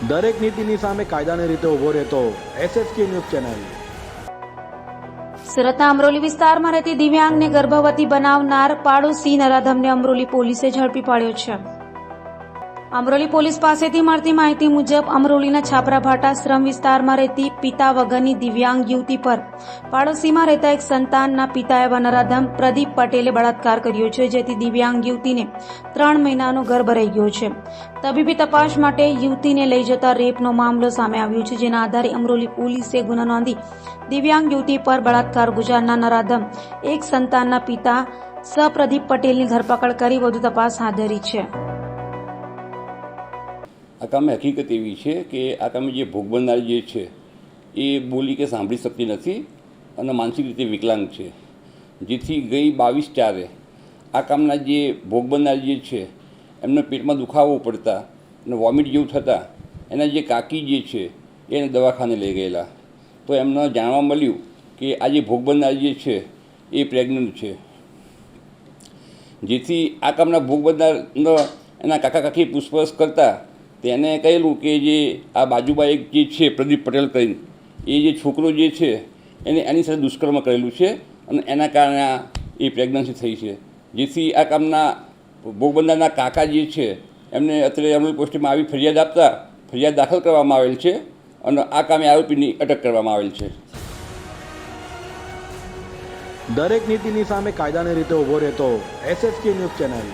દરેક નીતિની સામે કાયદાની રીતે ઊભો રહેતો SSK ન્યૂઝ ચેનલ। સુરતના અમરોલી વિસ્તારમાં રહેતી દિવ્યાંગને ગર્ભવતી બનાવનાર પાડોશી નરાધમને અમરોલી પોલીસે ઝડપી પાડ્યો છે। અમરોલી પોલીસ પાસેથી મળતી માહિતી મુજબ અમરોલીના છાપરાભાટા શ્રમ વિસ્તારમાં રહેતી પિતા વગરની દિવ્યાંગ યુવતી પર પાડોશીમાં રહેતા એક સંતાનના પિતા એવા નરાધમ પ્રદીપ પટેલે બળાત્કાર કર્યો છે, જેથી દિવ્યાંગ યુવતીને 3 મહિનાનો ગર્ભ રહી ગયો છે। તબીબી તપાસ માટે યુવતીને લઈ જતા રેપનો મામલો સામે આવ્યો છે, જેના આધારે અમરોલી પોલીસે ગુનો નોંધી દિવ્યાંગ યુવતી પર બળાત્કાર ગુજારનાર નરાધમ એક સંતાનના પિતા પ્રદીપ પટેલની ધરપકડ કરી વધુ તપાસ હાથ ધરી છે। આ કામે હકીકત એવી છે કે આ કામે જે ભોગ બનનાર જે છે એ બોલી કે સાંભળી શકતી નથી અને માનસિક રીતે વિકલાંગ છે, જેથી ગઈ 22/4 આ કામના જે ભોગ બનનાર જે છે એમને પેટમાં દુખાવો પડતા અને વોમિટ જેવું થતાં એના જે કાકી જે છે એને દવાખાને લઈ ગયેલા, તો એમને જાણવા મળ્યું કે આ જે ભોગ બનનાર જે છે એ પ્રેગ્નન્ટ છે, જેથી આ કામના ભોગ બનનારનો એના કાકા કાકી પૂછપરછ કરતા તેને કહેલું કે જે આ બાજુમાં એક જે છે પ્રદીપ પટેલ કરીને એ જે છોકરો જે છે એને એની સાથે દુષ્કર્મ કરેલું છે અને એના કારણે એ પ્રેગ્નન્સી થઈ છે, જેથી આ કામના ભોગ બનનારના કાકા જે છે એમને અત્યારે અમરોલી પોસ્ટમાં આવી ફરિયાદ દાખલ કરવામાં આવેલ છે અને આ કામે આરોપીની અટક કરવામાં આવેલ છે। દરેક નીતિની સામે કાયદાની રીતે ઊભો રહેતો SSK ન્યૂઝ ચેનલ।